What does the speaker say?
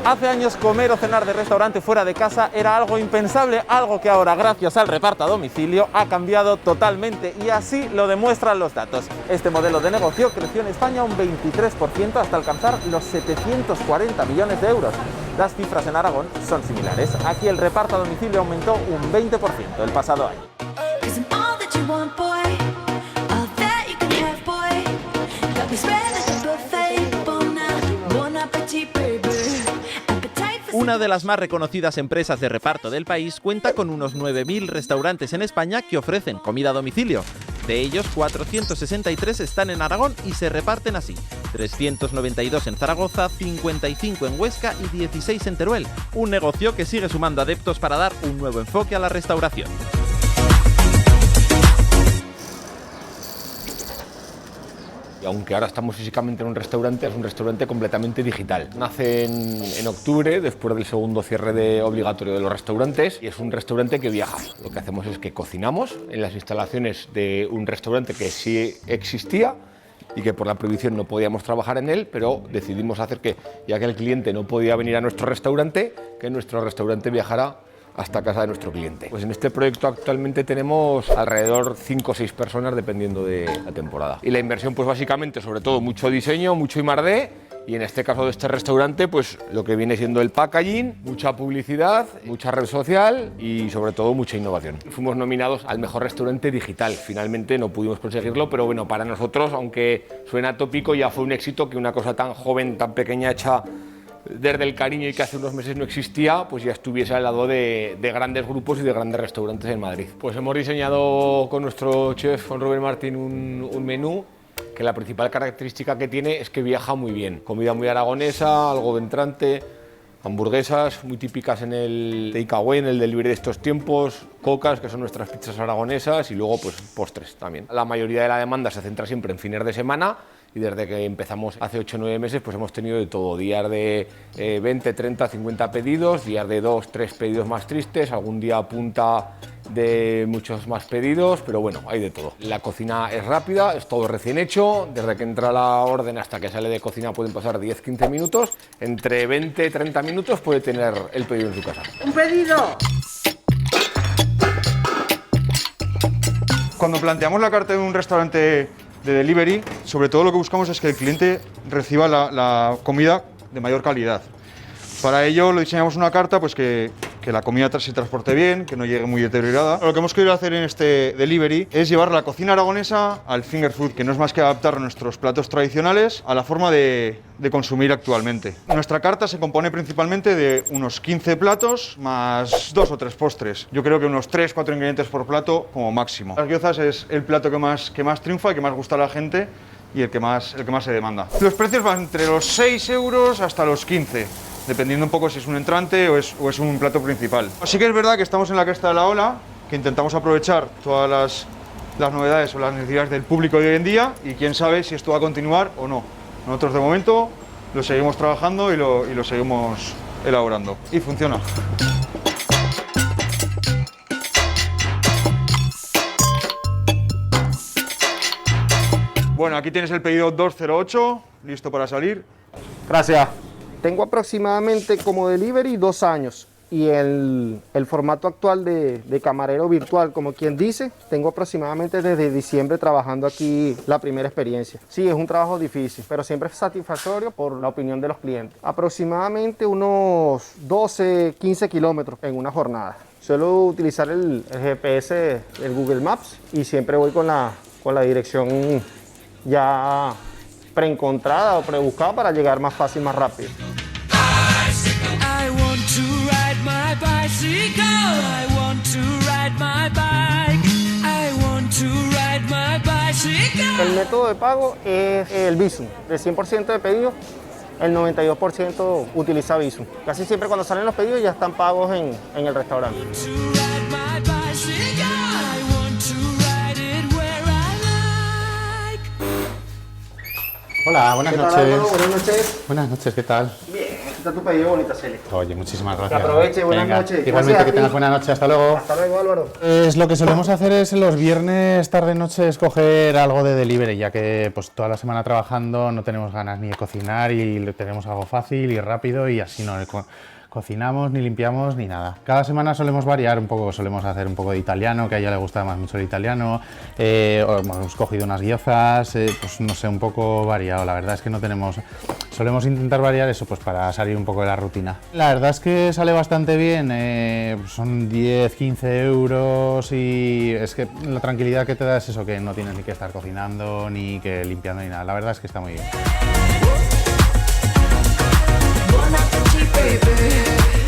Hace años comer o cenar de restaurante fuera de casa era algo impensable, algo que ahora, gracias al reparto a domicilio, ha cambiado totalmente y así lo demuestran los datos. Este modelo de negocio creció en España un 23% hasta alcanzar los 740 millones de euros. Las cifras en Aragón son similares. Aquí el reparto a domicilio aumentó un 20% el pasado año. Una de las más reconocidas empresas de reparto del país cuenta con unos 9.000 restaurantes en España que ofrecen comida a domicilio. De ellos, 463 están en Aragón y se reparten así: 392 en Zaragoza, 55 en Huesca y 16 en Teruel. Un negocio que sigue sumando adeptos para dar un nuevo enfoque a la restauración. Aunque ahora estamos físicamente en un restaurante, es un restaurante completamente digital. Nace en octubre, después del segundo cierre obligatorio de los restaurantes, y es un restaurante que viaja. Lo que hacemos es que cocinamos en las instalaciones de un restaurante que sí existía y que por la prohibición no podíamos trabajar en él, pero decidimos hacer que, ya que el cliente no podía venir a nuestro restaurante, que nuestro restaurante viajara hasta casa de nuestro cliente. Pues en este proyecto actualmente tenemos alrededor 5 o 6 personas dependiendo de la temporada. Y la inversión, pues básicamente, sobre todo mucho diseño, mucho I+D, y en este caso de este restaurante, pues lo que viene siendo el packaging, mucha publicidad, mucha red social y sobre todo mucha innovación. Fuimos nominados al mejor restaurante digital. Finalmente no pudimos conseguirlo, pero bueno, para nosotros, aunque suena tópico, ya fue un éxito que una cosa tan joven, tan pequeña, hecha desde el cariño y que hace unos meses no existía, pues ya estuviese al lado de grandes grupos y de grandes restaurantes en Madrid. Pues hemos diseñado con nuestro chef, con Robert Martín, un menú que la principal característica que tiene es que viaja muy bien. Comida muy aragonesa, algo de entrante, hamburguesas muy típicas en el takeaway, en el delivery de estos tiempos, cocas, que son nuestras pizzas aragonesas, y luego pues postres también. La mayoría de la demanda se centra siempre en fines de semana, y desde que empezamos hace 8 o 9 meses pues hemos tenido de todo, días de 20, 30, 50 pedidos, días de 2, 3 pedidos más tristes, algún día punta de muchos más pedidos, pero bueno, hay de todo. La cocina es rápida, es todo recién hecho, desde que entra la orden hasta que sale de cocina pueden pasar 10-15 minutos, entre 20 y 30 minutos puede tener el pedido en su casa. ¡Un pedido! Cuando planteamos la carta de un restaurante de delivery, sobre todo lo que buscamos es que el cliente reciba la comida de mayor calidad. Para ello lo diseñamos una carta pues que la comida se transporte bien, que no llegue muy deteriorada. Lo que hemos querido hacer en este delivery es llevar la cocina aragonesa al finger food, que no es más que adaptar nuestros platos tradicionales a la forma de consumir actualmente. Nuestra carta se compone principalmente de unos 15 platos más 2 o 3 postres. Yo creo que unos 3-4 ingredientes por plato como máximo. Las gyozas es el plato que más triunfa y que más gusta a la gente y el que más se demanda. Los precios van entre los 6 euros hasta los 15. Dependiendo un poco si es un entrante o es un plato principal. Sí que es verdad que estamos en la cresta de la ola, que intentamos aprovechar todas las novedades o las necesidades del público de hoy en día, y quién sabe si esto va a continuar o no. Nosotros de momento lo seguimos trabajando y lo seguimos elaborando. Y funciona. Bueno, aquí tienes el pedido 208, listo para salir. Gracias. Tengo aproximadamente como delivery 2 años y el formato actual de camarero virtual, como quien dice, tengo aproximadamente desde diciembre trabajando aquí la primera experiencia. Sí, es un trabajo difícil, pero siempre es satisfactorio por la opinión de los clientes. Aproximadamente unos 12, 15 kilómetros en una jornada. Suelo utilizar el GPS, el Google Maps, y siempre voy con la dirección ya preencontrada o prebuscada para llegar más fácil, más rápido. El método de pago es el Bizum. Del 100% de pedidos, el 92% utiliza Bizum. Casi siempre cuando salen los pedidos ya están pagos en el restaurante. Hola, buenas noches. Buenas noches. Buenas noches, ¿qué tal? Bien. está tu pedido bonita, Celi. Oye, muchísimas Que gracias. aproveche, buenas Venga, noches. Igualmente, Gracias a que ti. tengas buena noche. Hasta luego. Hasta luego, Álvaro. Pues lo que solemos hacer es los viernes tarde-noche escoger algo de delivery, ya que pues toda la semana trabajando no tenemos ganas ni de cocinar y tenemos algo fácil y rápido y así no cocinamos, ni limpiamos, ni nada. Cada semana solemos variar un poco, solemos hacer un poco de italiano, que a ella le gusta más mucho el italiano, hemos cogido unas gyozas, pues no sé, un poco variado. La verdad es que no tenemos, solemos intentar variar eso pues para salir un poco de la rutina. La verdad es que sale bastante bien, son 10-15 euros y es que la tranquilidad que te da es eso, que no tienes ni que estar cocinando, ni que limpiando, ni nada. La verdad es que está muy bien. Baby.